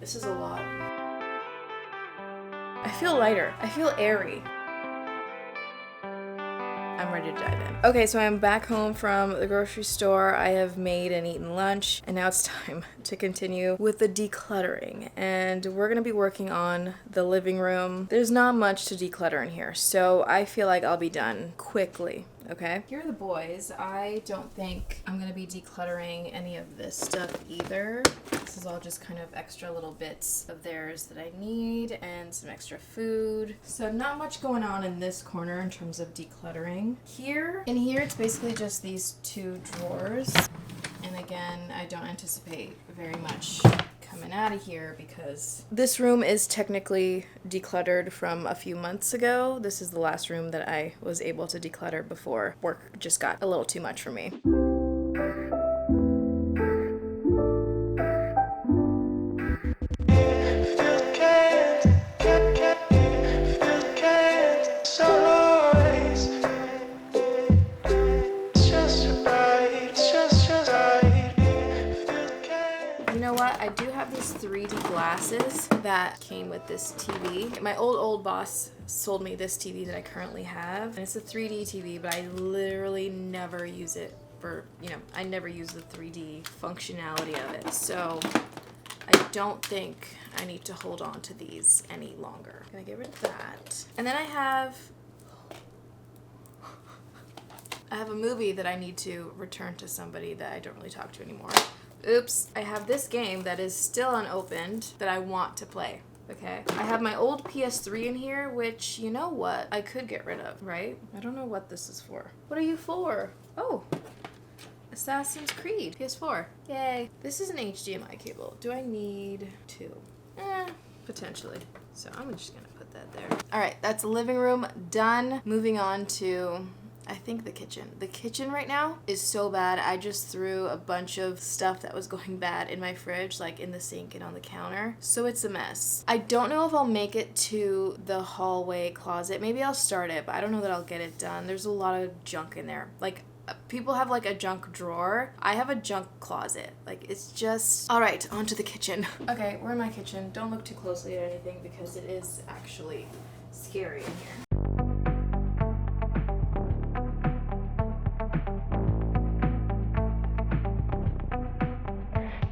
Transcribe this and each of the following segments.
This is a lot. I feel lighter. I feel airy. I'm ready to dive in. Okay, so I'm back home from the grocery store. I have made and eaten lunch, and now it's time to continue with the decluttering. And we're gonna be working on the living room. There's not much to declutter in here, so I feel like I'll be done quickly. Okay? Here are the boys. I don't think I'm gonna be decluttering any of this stuff either. This is all just kind of extra little bits of theirs that I need and some extra food. So not much going on in this corner in terms of decluttering. In here it's basically just these two drawers. And again, I don't anticipate very much coming out of here because this room is technically decluttered from a few months ago. This is the last room that I was able to declutter before work just got a little too much for me. I do have these 3D glasses that came with this TV. My old boss sold me this TV that I currently have. And it's a 3D TV, but I literally never use it for, I never use the 3D functionality of it. So I don't think I need to hold on to these any longer. I'm gonna get rid of that. And then I have a movie that I need to return to somebody that I don't really talk to anymore. Oops, I have this game that is still unopened that I want to play, okay? I have my old PS3 in here, which, you know what, I could get rid of, right? I don't know what this is for. What are you for? Oh, Assassin's Creed, PS4, yay. This is an HDMI cable. Do I need two? Potentially. So I'm just gonna put that there. All right, that's the living room done. Moving on to I think the kitchen. The kitchen right now is so bad. I just threw a bunch of stuff that was going bad in my fridge, like in the sink and on the counter. So it's a mess. I don't know if I'll make it to the hallway closet. Maybe I'll start it, but I don't know that I'll get it done. There's a lot of junk in there. Like, people have like a junk drawer. I have a junk closet. Like, it's just... All right, on to the kitchen. Okay, we're in my kitchen. Don't look too closely at anything because it is actually scary in here.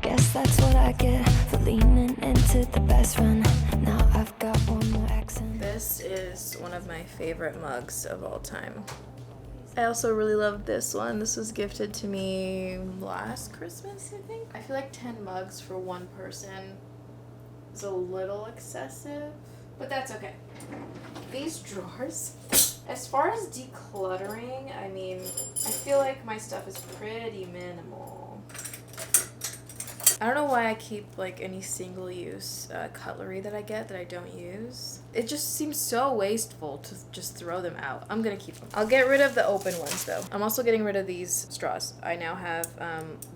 Guess that's what I get for leaning into the best run. Now I've got one more accent. This is one of my favorite mugs of all time. I also really love this one. This was gifted to me last Christmas, I think. I feel like 10 mugs for one person is a little excessive, but that's okay. These drawers, as far as decluttering, I mean, I feel like my stuff is pretty minimal. I don't know why I keep like any single-use cutlery that I get that I don't use. It just seems so wasteful to just throw them out. I'm gonna keep them. I'll get rid of the open ones though. I'm also getting rid of these straws. I now have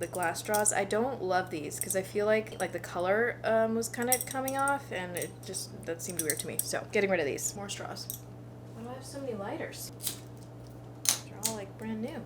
the glass straws. I don't love these because I feel like the color was kind of coming off and that seemed weird to me. So getting rid of these. More straws. Why do I have so many lighters? They're all like brand new.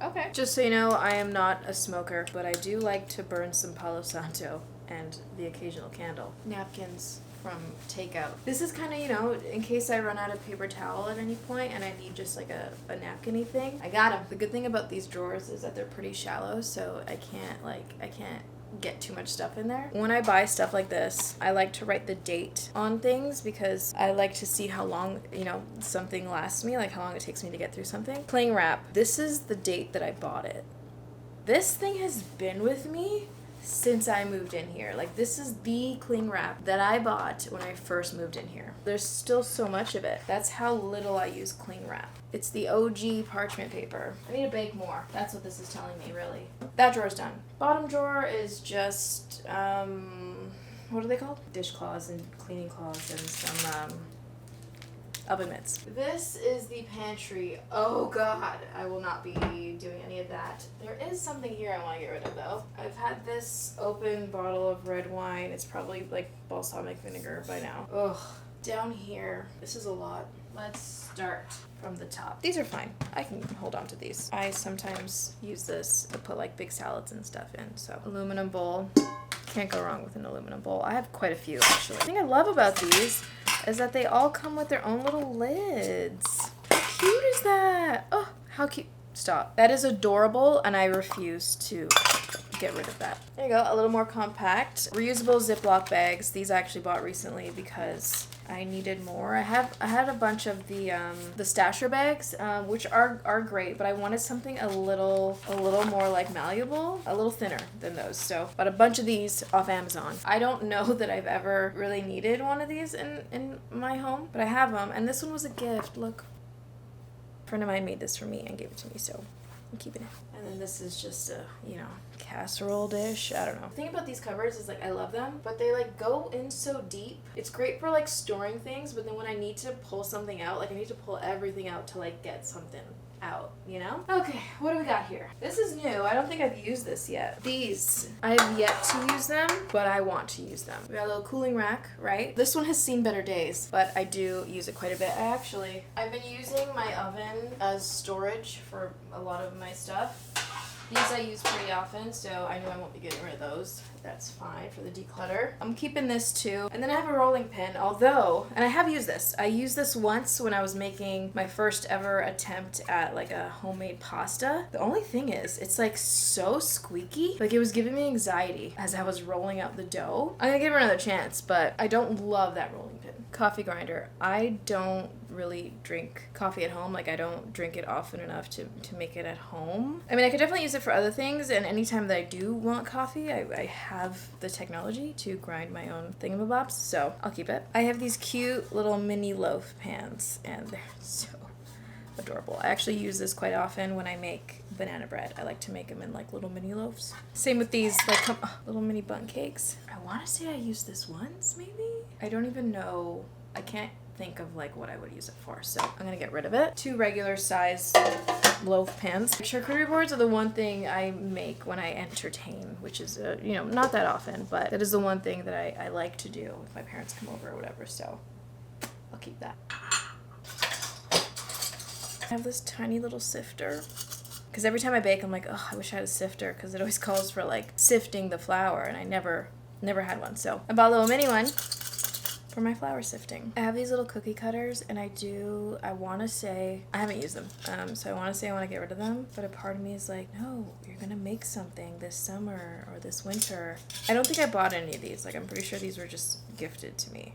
Okay. Just so you know, I am not a smoker, but I do like to burn some Palo Santo and the occasional candle. Napkins from takeout. This is kind of, in case I run out of paper towel at any point and I need just like a napkin-y thing. I got them. The good thing about these drawers is that they're pretty shallow, so I can't get too much stuff in there. When I buy stuff like this, I like to write the date on things because I like to see how long, something lasts me, like how long it takes me to get through something. Cling wrap. This is the date that I bought it. This thing has been with me since I moved in here. Like, this is the cling wrap that I bought when I first moved in here. There's still so much of it. That's how little I use cling wrap. It's the OG parchment paper. I need to bake more. That's what this is telling me, really. That drawer's done. Bottom drawer is just, what are they called? Dishcloths and cleaning cloths and some, oven mitts. This is the pantry. Oh god, I will not be doing any of that. There is something here I want to get rid of though. I've had this open bottle of red wine. It's probably like balsamic vinegar by now. Ugh. Down here, this is a lot. Let's start from the top. These are fine. I can hold on to these. I sometimes use this to put like big salads and stuff in. So aluminum bowl. Can't go wrong with an aluminum bowl. I have quite a few, actually. The thing I love about these is that they all come with their own little lids. How cute is that? Oh, how cute. Stop. That is adorable, and I refuse to get rid of that. There you go, a little more compact. Reusable Ziploc bags. These I actually bought recently because I needed more. I had a bunch of the stasher bags, which are great, but I wanted something a little more like malleable, a little thinner than those. So bought a bunch of these off Amazon. I don't know that I've ever really needed one of these in my home, but I have them, and this one was a gift. Look, a friend of mine made this for me and gave it to me, so I'm keeping it. And then this is just a, casserole dish. I don't know. The thing about these cupboards is like I love them, but they like go in so deep. It's great for like storing things, but then when I need to pull something out, like I need to pull everything out to like get something out, Okay, what do we got here? This is new. I don't think I've used this yet. These, I have yet to use them, but I want to use them. We got a little cooling rack, right? This one has seen better days, but I do use it quite a bit. I've been using my oven as storage for a lot of my stuff. These I use pretty often, so I know I won't be getting rid of those. That's fine for the declutter. I'm keeping this too. And then I have a rolling pin, and I have used this. I used this once when I was making my first ever attempt at like a homemade pasta. The only thing is, it's like so squeaky. Like it was giving me anxiety as I was rolling out the dough. I'm gonna give her another chance, but I don't love that rolling pin. Coffee grinder. I don't really drink coffee at home. Like I don't drink it often enough to make it at home. I mean, I could definitely use it for other things, and anytime that I do want coffee, I have the technology to grind my own thingamabobs, so I'll keep it. I have these cute little mini loaf pans, and they're so adorable. I actually use this quite often when I make banana bread. I like to make them in like little mini loaves. Same with these like little mini bun cakes. I want to say I used this once, maybe? I don't even know. I can't think of like what I would use it for, so I'm gonna get rid of it. 2 regular size loaf pans. Charcuterie boards are the one thing I make when I entertain, which is not that often, but that is the one thing that I like to do if my parents come over or whatever, so I'll keep that. I have this tiny little sifter because every time I bake I'm like, oh, I wish I had a sifter, because it always calls for like sifting the flour, and I never had one, so I bought a little mini one for my flour sifting. I have these little cookie cutters, and I want to say, I haven't used them, so I want to say I want to get rid of them, but a part of me is like, no, you're gonna make something this summer or this winter. I don't think I bought any of these. Like, I'm pretty sure these were just gifted to me.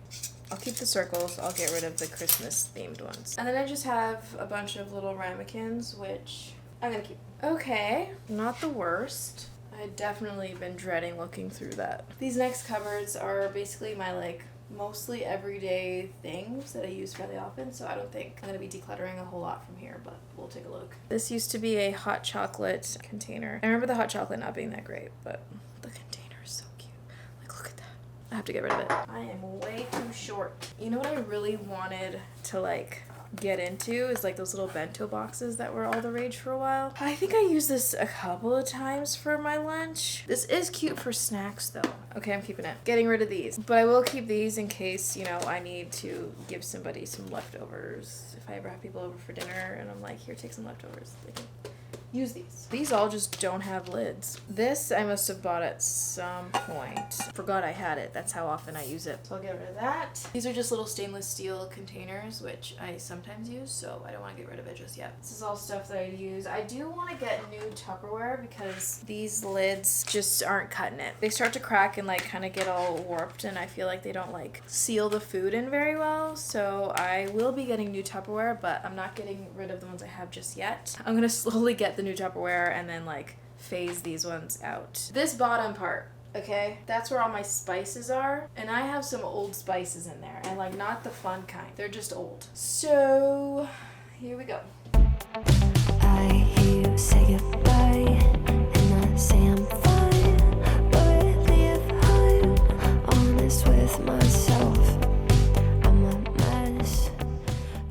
I'll keep the circles. I'll get rid of the Christmas themed ones. And then I just have a bunch of little ramekins, which I'm gonna keep. Okay, not the worst. I had definitely been dreading looking through that. These next cupboards are basically my like mostly everyday things that I use fairly often, so I don't think I'm going to be decluttering a whole lot from here, but we'll take a look. This used to be a hot chocolate container. I remember the hot chocolate not being that great, but the container is so cute. Like, look at that. I have to get rid of it. I am way too short. You know what I really wanted to like get into is like those little bento boxes that were all the rage for a while. I think I used this a couple of times for my lunch. This is cute for snacks though. Okay, I'm keeping it. Getting rid of these. But I will keep these in case, I need to give somebody some leftovers. If I ever have people over for dinner and I'm like, here, take some leftovers. They can use these. These all just don't have lids. This I must have bought at some point. Forgot I had it. That's how often I use it. So I'll get rid of that. These are just little stainless steel containers, which I sometimes use, so I don't want to get rid of it just yet. This is all stuff that I use. I do want to get new Tupperware because these lids just aren't cutting it. They start to crack and like kind of get all warped, and I feel like they don't like seal the food in very well. So I will be getting new Tupperware, but I'm not getting rid of the ones I have just yet. I'm gonna slowly get the new Tupperware and then like phase these ones out. This bottom part, okay, that's where all my spices are, and I have some old spices in there, and like not the fun kind. They're just old. So here we go. I hear you say goodbye, and I say I'm fine, but if I'm honest with myself, I'm a mess.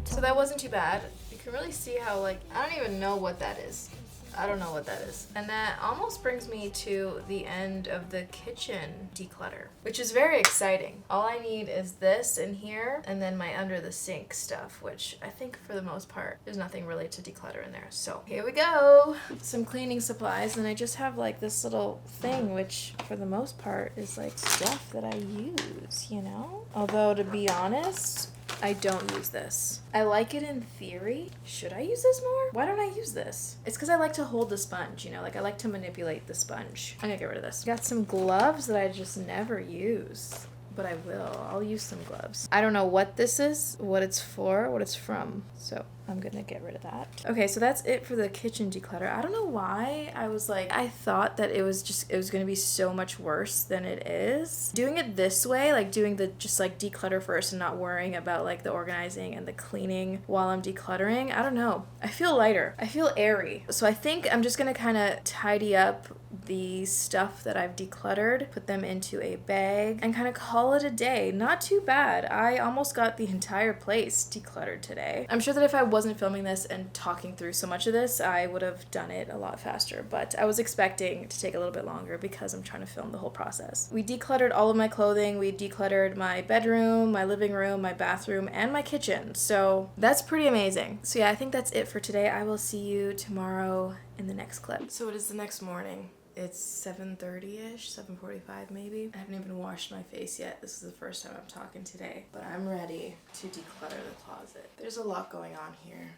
So that wasn't too bad. You can really see how like, I don't even know what that is. I don't know what that is. And that almost brings me to the end of the kitchen declutter, which is very exciting. All I need is this in here and then my under the sink stuff, which I think for the most part, there's nothing really to declutter in there. So here we go. Some cleaning supplies, and I just have like this little thing, which for the most part is like stuff that I use, you know? Although to be honest, I don't use this. I like it in theory. Should I use this more? Why don't I use this? It's because I like to hold the sponge, you know, like I like to manipulate the sponge. I'm gonna get rid of this. Got some gloves that I just never use, but I will. I'll use some gloves. I don't know what this is, what it's for, what it's from, so I'm gonna get rid of that. Okay, so that's it for the kitchen declutter. I don't know why I thought that it was gonna be so much worse than it is. Doing it this way, like doing the just like declutter first and not worrying about like the organizing and the cleaning while I'm decluttering, I don't know. I feel lighter. I feel airy. So I think I'm just gonna kind of tidy up the stuff that I've decluttered, put them into a bag, and kind of call it a day. Not too bad. I almost got the entire place decluttered today. I'm sure that if I wasn't filming this and talking through so much of this, I would have done it a lot faster, but I was expecting to take a little bit longer because I'm trying to film the whole process. We decluttered all of my clothing. We decluttered my bedroom, my living room, my bathroom, and my kitchen. So that's pretty amazing. So yeah, I think that's it for today. I will see you tomorrow in the next clip. So it is the next morning. It's 7:30-ish, 7:45 maybe. I haven't even washed my face yet. This is the first time I'm talking today, but I'm ready to declutter the closet. There's a lot going on here.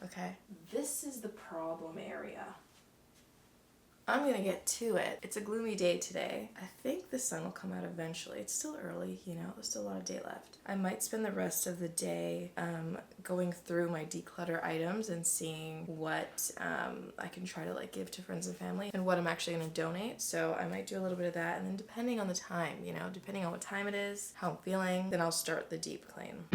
Okay, this is the problem area. I'm gonna get to it. It's a gloomy day today. I think the sun will come out eventually. It's still early, you know, there's still a lot of day left. I might spend the rest of the day going through my declutter items and seeing what I can try to like give to friends and family and what I'm actually gonna donate. So I might do a little bit of that, and then depending on the time, you know, depending on what time it is, how I'm feeling, then I'll start the deep clean.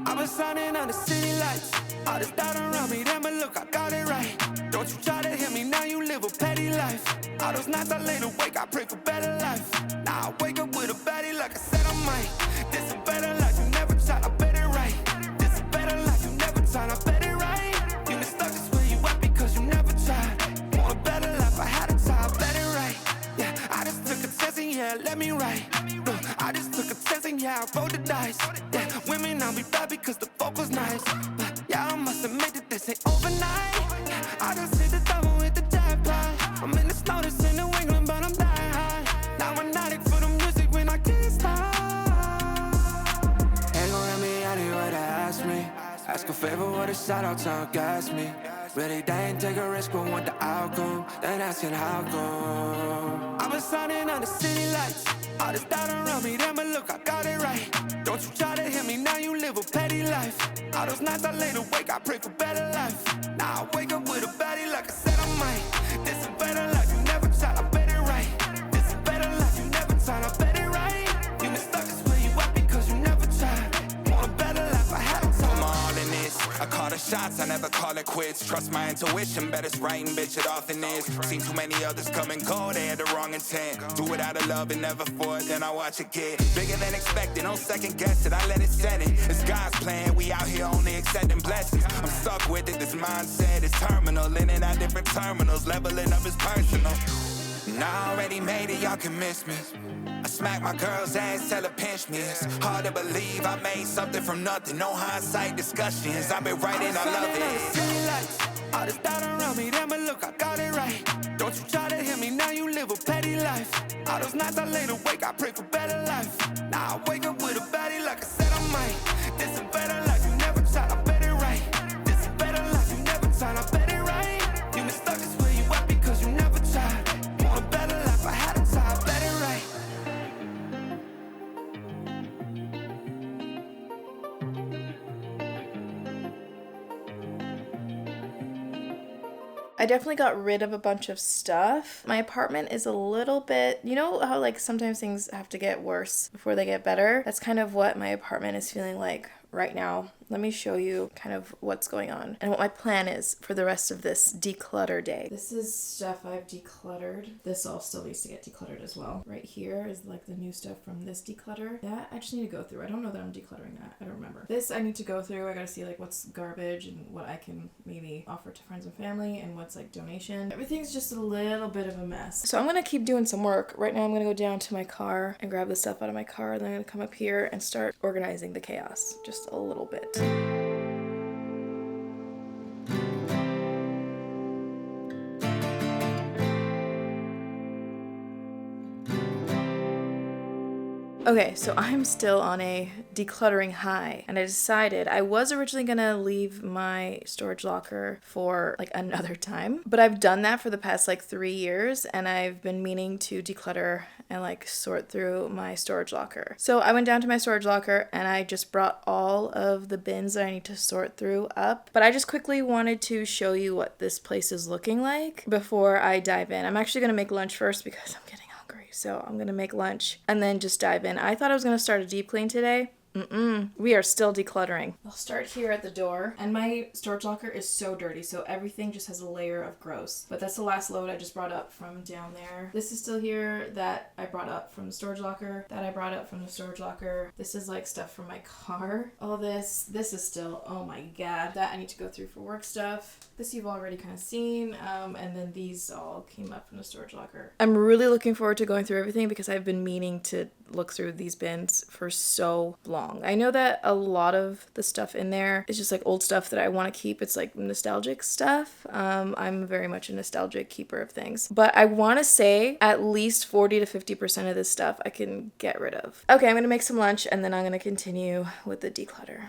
I've been shining on the city lights. All this doubt around me, then but look, I got it right. Don't you try to hit me, now you live a petty life. All those nights I lay awake, I pray for better life. Now I wake up with a baddie like I said I might. This a better life, you never tried, I bet it right. This a better life, you never tried, I bet it right. You been stuck is where you at because you never tried. Want a better life, I had a try, I bet it right. Yeah, I just took a chance and yeah, let me write. Look, I just took a chance and yeah, I rolled the dice. Yeah, women, I'll be bad because the fuck was nice. But yeah, I must admit that this ain't overnight. I just hit the double with the jackpot. I'm in the snow, this in New England, but I'm dying high. Now I'm not for the music when I can't stop. Ain't gon' let me out here what they ask me. Ask a favor, what a shout out to gas me. Really, they ain't take a risk, but want the outcome. Then asking how come. I've been shining on the city lights. All this doubt around me, then but look, I got it right. Don't you try to hit me, now you live a petty life. All those nights I lay awake, I pray for better life. Now I wake up with a baddie like I said I might. This a better life, you never tried, I bet it right. This a better life, you never tried, I bet it right. You been stuck is where you at because you never tried. Want a better life, I had to I'm all in this. I call the shots, I never call it quits. Trust my intuition, bet it's right and bitch, it often is. Seen too many others come and go, they had the wrong intent. Do it out of love and never for it, then I watch it get bigger than expected. No second guess it, I let it set it. It's God's plan, we out here only accepting blessings. I'm stuck with it, this mindset is terminal. In and out different terminals, leveling up is personal. And I already made it, y'all can miss me. I smack my girl's ass, tell her pinch me. It's hard to believe I made something from nothing. No hindsight discussions, I've been writing, I love it. All this doubt around me, then but look, I got it right. Don't you try to hit me, now you live a petty life. All those nights I lay awake, I pray for better life. Now I wake up with a baddie like I said I might. This a better life, you never tried, I bet it right. This a better life, you never tried, I bet it right. You been stuck is where you at because you never tried. Want a better life, I had to try, I bet it right. I definitely got rid of a bunch of stuff. My apartment is a little bit, you know how like sometimes things have to get worse before they get better? That's kind of what my apartment is feeling like right now. let me show you kind of what's going on and what my plan is for the rest of this declutter day. This is stuff I've decluttered. This all still needs to get decluttered as well. Right here is like the new stuff from this declutter. That I just need to go through. I don't know that I'm decluttering that. I don't remember. This I need to go through. I gotta see like what's garbage and what I can maybe offer to friends and family and what's like donation. Everything's just a little bit of a mess. So I'm gonna keep doing some work. Right now I'm gonna go down to my car and grab the stuff out of my car, and then I'm gonna come up here and start organizing the chaos just a little bit. Okay, so I'm still on a decluttering high, and I decided I was originally gonna leave my storage locker for like another time, but I've done that for the past like 3 years, and I've been meaning to declutter and like sort through my storage locker. So I went down to my storage locker and I just brought all of the bins that I need to sort through up, but I just quickly wanted to show you what this place is looking like before I dive in. I'm actually gonna make lunch first because I'm getting hungry. So I'm gonna make lunch and then just dive in. I thought I was gonna start a deep clean today. We are still decluttering. I'll start here at the door, and my storage locker is so dirty, so everything just has a layer of gross. But that's the last load I just brought up from down there. This is still here that I brought up from the storage locker, that I brought up from the storage locker. This is like stuff from my car. All this is still, oh my god, that I need to go through for work stuff. This you've already kind of seen, and then these all came up from the storage locker. I'm really looking forward to going through everything because I've been meaning to look through these bins for so long. I know that a lot of the stuff in there is just like old stuff that I want to keep. It's like nostalgic stuff. I'm very much a nostalgic keeper of things, but I want to say at least 40 to 50% of this stuff I can get rid of. Okay, I'm gonna make some lunch and then I'm gonna continue with the declutter.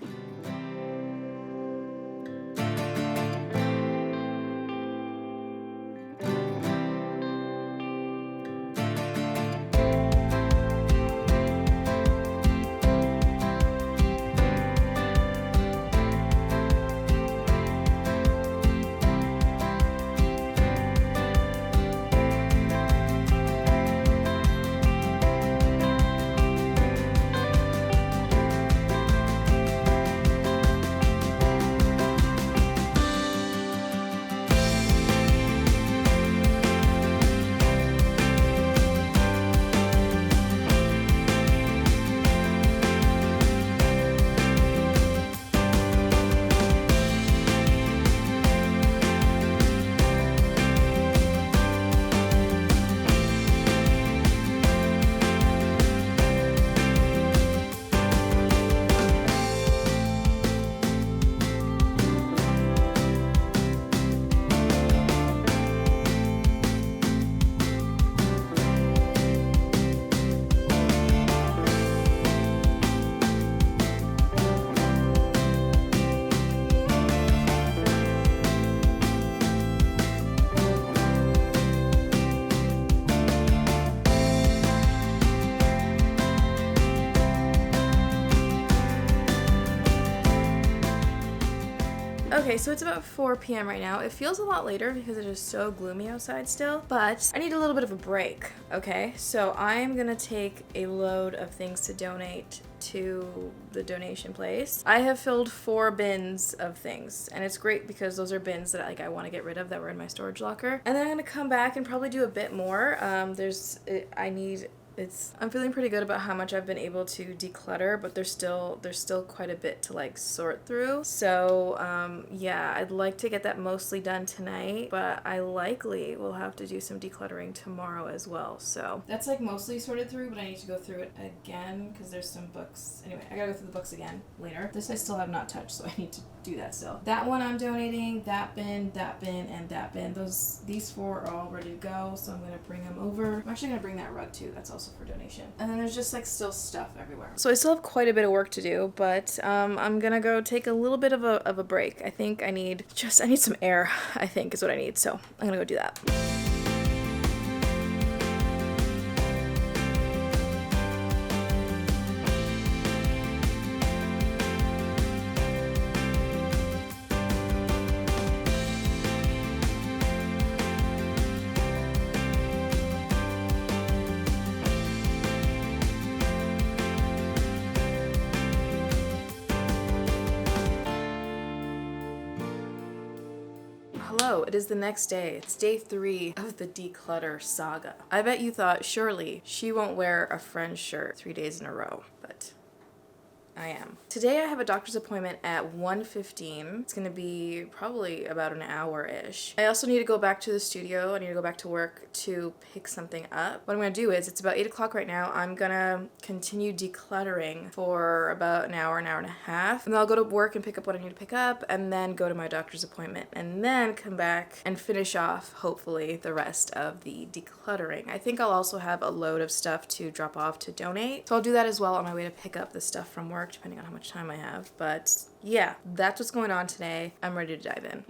Okay, so it's about 4 p.m. right now. It feels a lot later because it is so gloomy outside still, but I need a little bit of a break, okay? So I am gonna take a load of things to donate to the donation place. I have filled 4 bins of things, and it's great because those are bins that I want to get rid of that were in my storage locker. And then I'm gonna come back and probably do a bit more. I'm feeling pretty good about how much I've been able to declutter, but there's still quite a bit to like sort through. So yeah, I'd like to get that mostly done tonight, but I likely will have to do some decluttering tomorrow as well. So that's like mostly sorted through, but I need to go through it again because there's some books. Anyway, I gotta go through the books again later. This I still have not touched, so I need to do that still. That one I'm donating, that bin, and that bin. These 4 are all ready to go, so I'm gonna bring them over. I'm actually gonna bring that rug too. That's also for donation. And then there's just like still stuff everywhere. So I still have quite a bit of work to do, but I'm gonna go take a little bit of a break. I think I need some air, I think is what I need. So I'm gonna go do that. Hello, it is the next day. It's day 3 of the declutter saga. I bet you thought, surely she won't wear a Friends shirt 3 days in a row, but I am. Today I have a doctor's appointment at 1:15. It's gonna be probably about an hour-ish. I also need to go back to the studio. I need to go back to work to pick something up. What I'm gonna do is, it's about 8 o'clock right now. I'm gonna continue decluttering for about an hour and a half. And then I'll go to work and pick up what I need to pick up, and then go to my doctor's appointment, and then come back and finish off, hopefully, the rest of the decluttering. I think I'll also have a load of stuff to drop off to donate. So I'll do that as well on my way to pick up the stuff from work, depending on how much time I have. But yeah, that's what's going on today. I'm ready to dive in.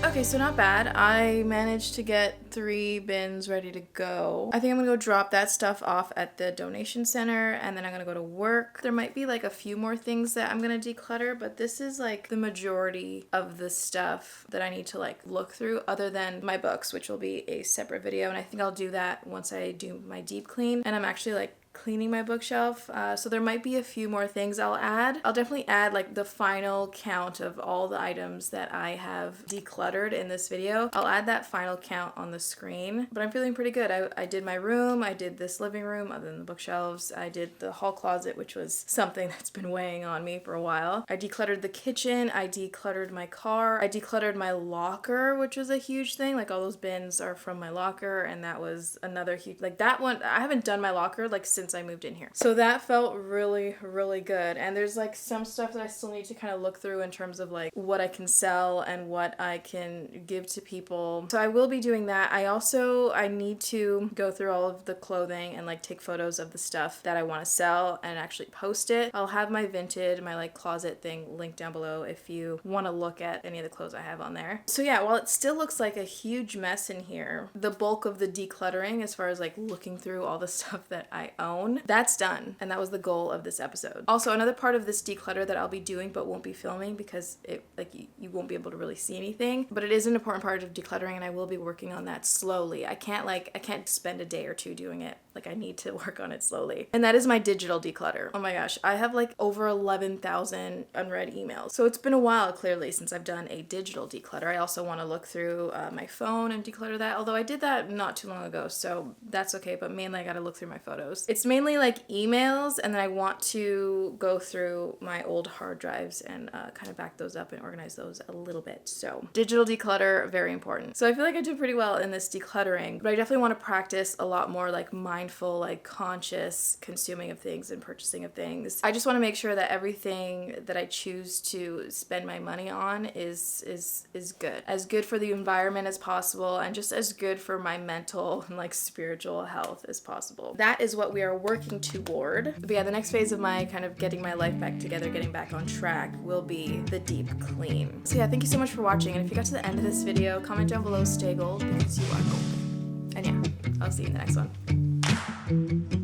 Okay, so not bad. I managed to get 3 bins ready to go. I think I'm gonna go drop that stuff off at the donation center, and then I'm gonna go to work. There might be like a few more things that I'm gonna declutter, but this is like the majority of the stuff that I need to like look through, other than my books, which will be a separate video, and I think I'll do that once I do my deep clean. And I'm actually like cleaning my bookshelf, so there might be a few more things I'll add. I'll definitely add like the final count of all the items that I have decluttered in this video. I'll add that final count on the screen, but I'm feeling pretty good. I did my room, I did this living room other than the bookshelves, I did the hall closet, which was something that's been weighing on me for a while. I decluttered the kitchen, I decluttered my car, I decluttered my locker, which was a huge thing. Like all those bins are from my locker, and that was another huge, like that one, I haven't done my locker like since I moved in here. So that felt really, really good. And there's like some stuff that I still need to kind of look through in terms of like what I can sell and what I can give to people. So I will be doing that. I need to go through all of the clothing and like take photos of the stuff that I want to sell and actually post it. I'll have my Vinted, my like closet thing linked down below if you want to look at any of the clothes I have on there. So yeah, while it still looks like a huge mess in here, the bulk of the decluttering, as far as like looking through all the stuff that I own, that's done. And that was the goal of this episode. Also, another part of this declutter that I'll be doing but won't be filming because it like you won't be able to really see anything, but it is an important part of decluttering, and I will be working on that slowly. I can't spend a day or two doing it. Like I need to work on it slowly. And that is my digital declutter. Oh my gosh, I have like over 11,000 unread emails. So it's been a while clearly since I've done a digital declutter. I also want to look through my phone and declutter that, although I did that not too long ago, so that's okay, but mainly I gotta look through my photos. It's mainly like emails, and then I want to go through my old hard drives and kind of back those up and organize those a little bit. So digital declutter, very important. So I feel like I did pretty well in this decluttering, but I definitely want to practice a lot more like mindful, like conscious consuming of things and purchasing of things. I just want to make sure that everything that I choose to spend my money on is good. As good for the environment as possible, and just as good for my mental and like spiritual health as possible. That is what we are working toward. But yeah, the next phase of my kind of getting my life back together, getting back on track, will be the deep clean. So yeah, thank you so much for watching, and if you got to the end of this video, comment down below, stay gold, because you are gold. And yeah, I'll see you in the next one.